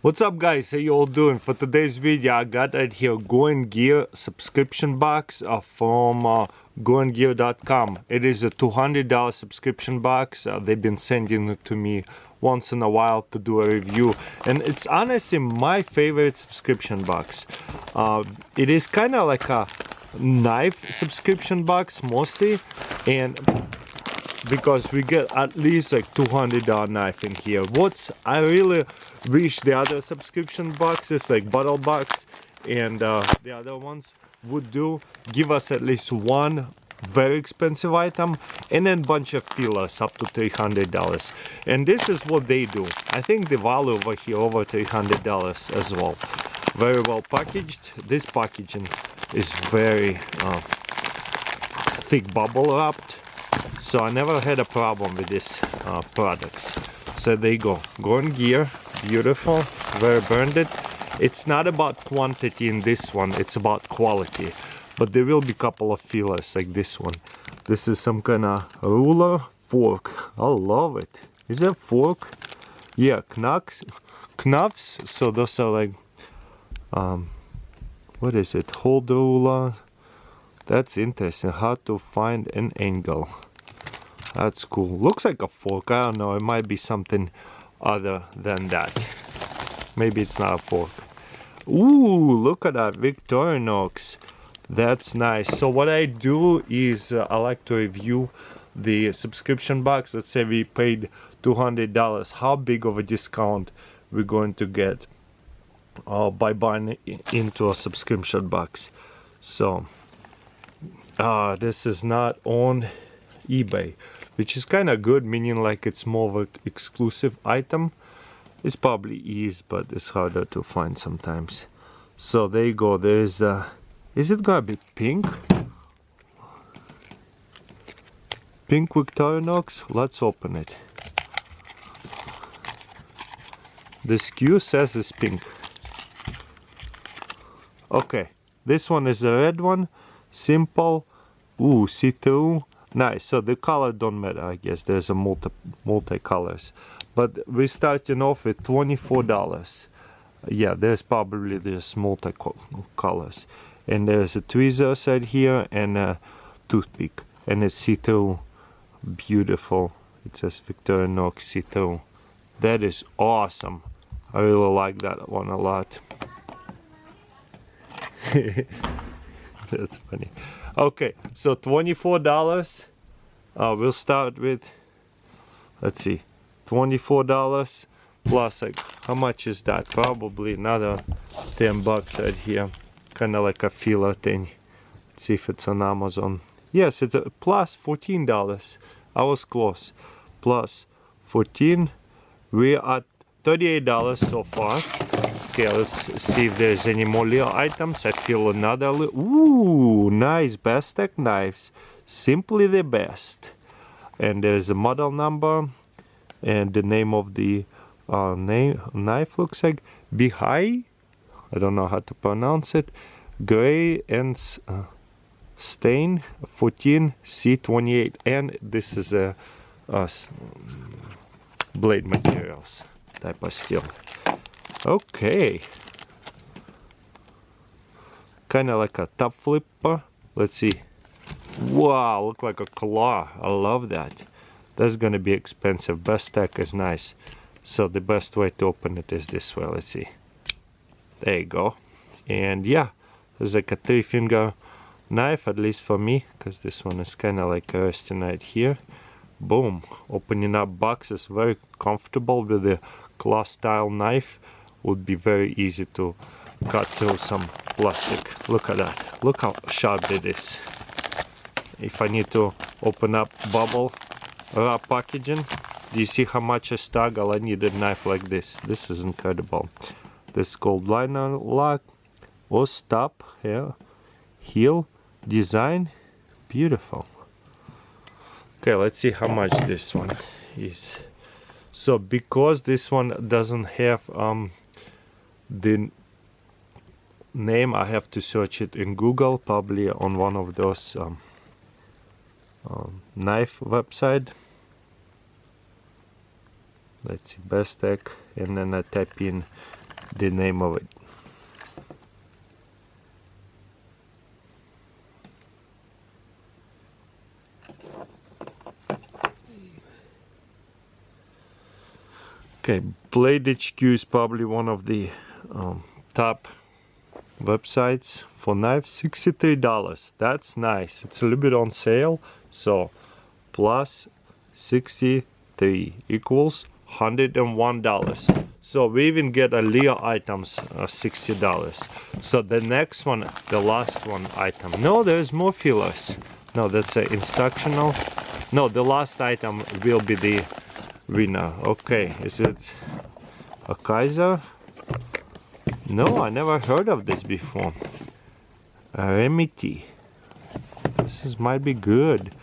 What's up guys, how you all doing? For today's video I got right here Going Gear subscription box from goinggear.com. It is a $200 subscription box. They've been sending it to me once in a while to do a review, and it's honestly my favorite subscription box. It is kind of like a knife subscription box mostly, and because we get at least like $200 knife in here. I really wish the other subscription boxes like Bottle Box and the other ones would give us at least one very expensive item and then bunch of fillers up to $300, and this is what they do. I think the value over here over $300 as well. Very well packaged. This packaging is very thick bubble wrapped, so I never had a problem with these products. So there you go, Going Gear, beautiful, very branded. It's not about quantity in this one, it's about quality. But there will be a couple of fillers like this one. This is some kind of ruler, fork. I love it. Is that fork? Yeah, knuffs. So those are like, what is it? Hold the ruler. That's interesting. How to find an angle. That's cool. Looks like a fork. I don't know. It might be something other than that. Maybe it's not a fork. Ooh, look at that Victorinox. That's nice. So what I do is I like to review the subscription box. Let's say we paid $200. How big of a discount we're going to get by buying into a subscription box. So this is not on eBay, which is kind of good, meaning like it's more of an exclusive item. It's probably is, but it's harder to find sometimes. So there you go. There's is it gonna be pink? Pink Victorinox? Let's open it. The SKU says it's pink. Okay, this one is a red one. Simple. Ooh, see-through. Nice. So the color don't matter, I guess. There's a multi colors. But we're starting off with $24. Yeah, there's probably this multi colors. And there's a tweezers right here and a toothpick, and it's see-through. Beautiful. It says Victorinox see-through. That is awesome. I really like that one a lot. That's funny. Okay, so $24. We'll start with, let's see, $24 plus, like, how much is that? Probably another $10 right here. Kind of like a filler thing. Let's see if it's on Amazon. Yes, it's a plus $14. I was close. Plus 14. We're at $38 so far. Okay, let's see if there's any more little items. I feel another little. Ooh, nice Bestech knives. Simply the best. And there's a model number and the name of the knife looks like Bihai. I don't know how to pronounce it. Gray and stain 14C28, and this is a blade materials type of steel. Okay, kind of like a top flipper. Let's see. Wow, look like a claw. I love that. That's gonna be expensive. Bestech is nice. So the best way to open it is this way. Let's see. There you go. And yeah, there's like a 3-finger knife, at least for me, because this one is kind of like resting right here. Boom. Opening up boxes, very comfortable with the claw style knife. Would be very easy to cut through some plastic. Look at that. Look how sharp it is. If I need to open up bubble wrap packaging, do you see how much I struggle? I need a knife like this. This is incredible. This is called liner lock. Or stop here. Heel design. Beautiful. Okay, let's see how much this one is. So because this one doesn't have the name, I have to search it in Google, probably on one of those knife website. Let's see, Bestech, and then I type in the name of it. Okay, Blade HQ is probably one of the top websites for knives. $63. That's nice. It's a little bit on sale, so plus 63 equals $101. So we even get a Leo items $60. So the next one, the last one item. No, there's more fillers. No, that's a instructional. No, the last item will be the winner. Okay, is it a Kaiser? No, I never heard of this before. Remedy. This might be good.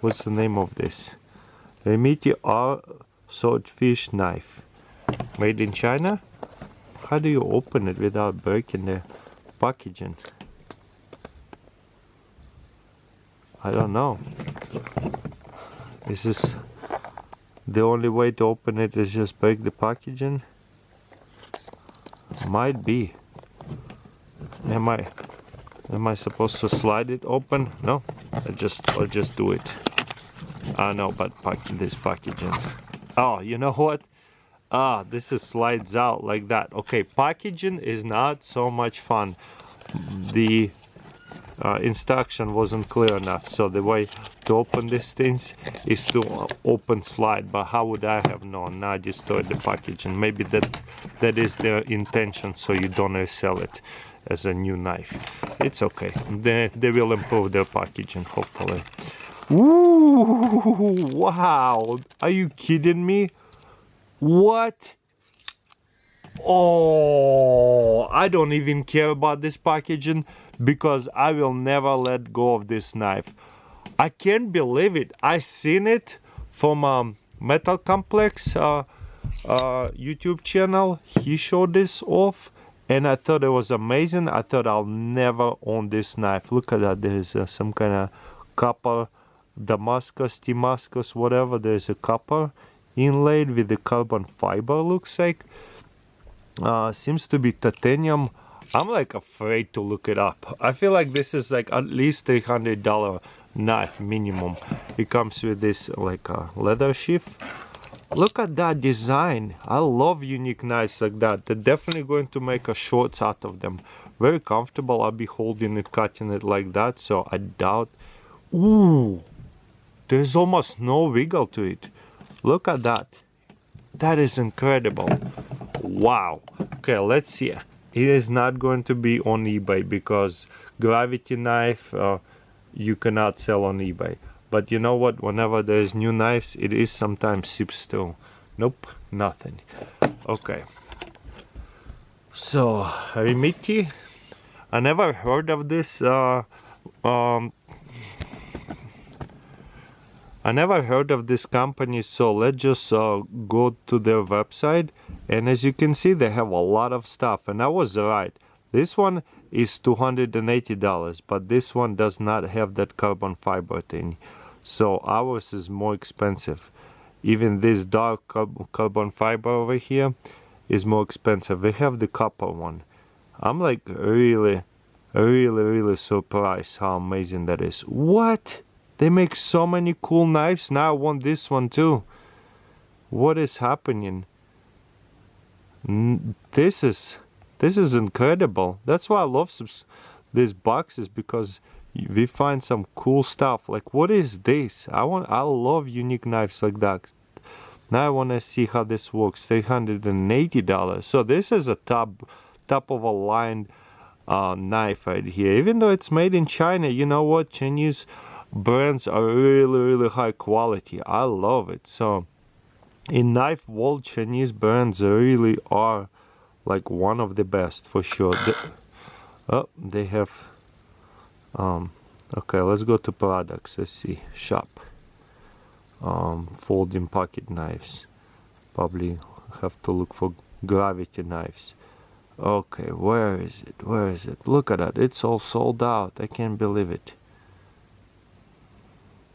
What's the name of this? Remedy R swordfish knife. Made in China? How do you open it without breaking the packaging? I don't know. Is this the only way to open it is just break the packaging? Might be. Am I supposed to slide it open? No, I'll just do it. I know, but this packaging. Oh, you know what? This is slides out like that. Okay, packaging is not so much fun. The instruction wasn't clear enough, so the way to open these things is to open slide. But how would I have known? Now I destroyed the packaging. Maybe that is their intention, so you don't resell it as a new knife. It's okay. They will improve their packaging, hopefully. Ooh, wow! Are you kidding me? What? Oh, I don't even care about this packaging because I will never let go of this knife. I can't believe it. I seen it from Metal Complex YouTube channel. He showed this off and I thought it was amazing. I thought I'll never own this knife. Look at that. There's some kind of copper Damascus, whatever. There's a copper inlaid with the carbon fiber, looks like. Seems to be titanium. I'm like afraid to look it up. I feel like this is like at least $300 knife minimum. It comes with this like leather sheath. Look at that design. I love unique knives like that. They're definitely going to make a shorts out of them. Very comfortable. I'll be holding it, cutting it like that, so I doubt. Ooh, there's almost no wiggle to it. Look at that. That is incredible. Wow. Okay, let's see. It is not going to be on eBay because gravity knife you cannot sell on eBay. But you know what? Whenever there's new knives, it is sometimes ships too. Nope, nothing. Okay. So, Remedy. I never heard of this. I never heard of this company, so let's just go to their website. And as you can see, they have a lot of stuff. And I was right. This one is $280, but this one does not have that carbon fiber thing. So ours is more expensive. Even this dark carbon fiber over here is more expensive. We have the copper one. I'm like really surprised how amazing that is. What? They make so many cool knives. Now I want this one too. What is happening? This is incredible. That's why I love these boxes, because we find some cool stuff. Like, what is this? I love unique knives like that. Now I want to see how this works. $380. So this is a top of a line knife right here. Even though it's made in China, you know what? Chinese brands are really high quality. I love it. So in knife world, Chinese brands really are like one of the best for sure. They have okay, let's go to products. Let's see. Shop. Folding pocket knives. Probably have to look for gravity knives. Okay, where is it? Where is it? Look at that. It's all sold out. I can't believe it.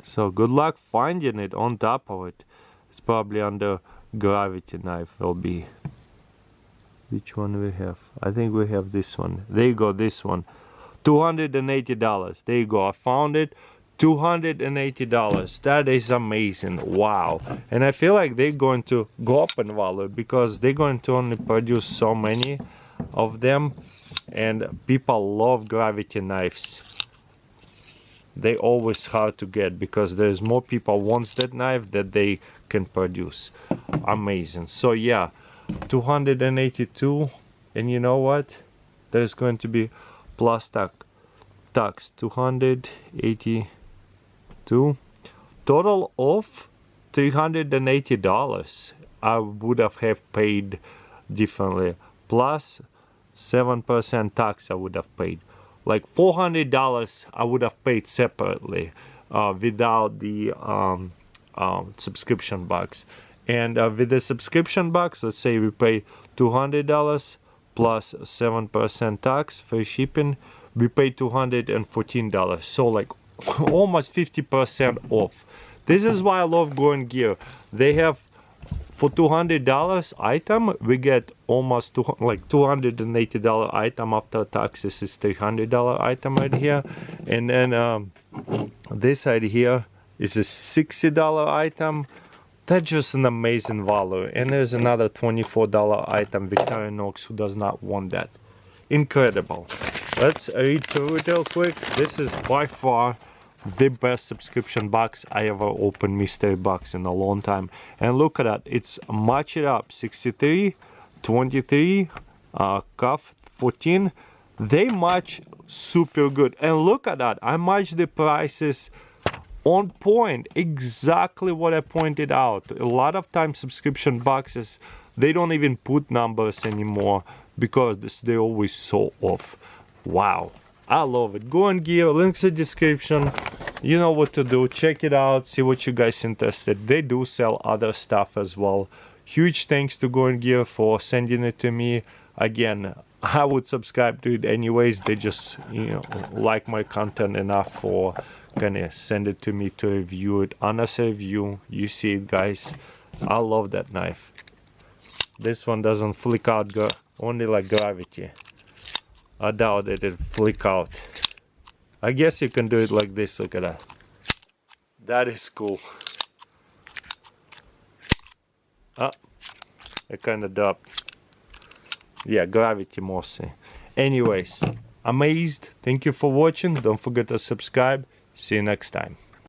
So good luck finding it on top of it. It's probably under gravity knife will be. Which one we have? I think we have this one. There you go, this one. $280. There you go. I found it. $280. That is amazing. Wow. And I feel like they're going to go up in value because they're going to only produce so many of them, and people love gravity knives. They always hard to get because there's more people wants that knife that they can produce. Amazing. So yeah, 282. And you know what, there's going to be plus tax 282, total of $380. I would have paid differently, plus 7% tax I would have paid. Like $400 I would have paid separately without the subscription box. And with the subscription box, let's say we pay $200 plus 7% tax for shipping, we pay $214. So like almost 50% off. This is why I love Going Gear. They have, for $200 item, we get almost $280 item after taxes is $300 item right here. And then this side here is a $60 item. That's just an amazing value. And there's another $24 item, Victorinox, who does not want that. Incredible. Let's read through it real quick. This is by far the best subscription box I ever opened, mystery box, in a long time. And look at that, it's match it up, 63, 23, cuff 14. They match super good. And look at that, I matched the prices on point, exactly what I pointed out. A lot of times subscription boxes, they don't even put numbers anymore because they're always so off. Wow, I love it. Going Gear, links in the description. You know what to do. Check it out, see what you guys interested. They do sell other stuff as well. Huge thanks to Going Gear for sending it to me. Again, I would subscribe to it anyways. They just, you know, like my content enough for gonna send it to me to review it. Honest review. You see it, guys. I love that knife. This one doesn't flick out, only like gravity. I doubt that it flick out. I guess you can do it like this. Look at that. That is cool. Ah, it kind of dropped. Yeah, gravity mostly. Anyways, amazed. Thank you for watching. Don't forget to subscribe. See you next time.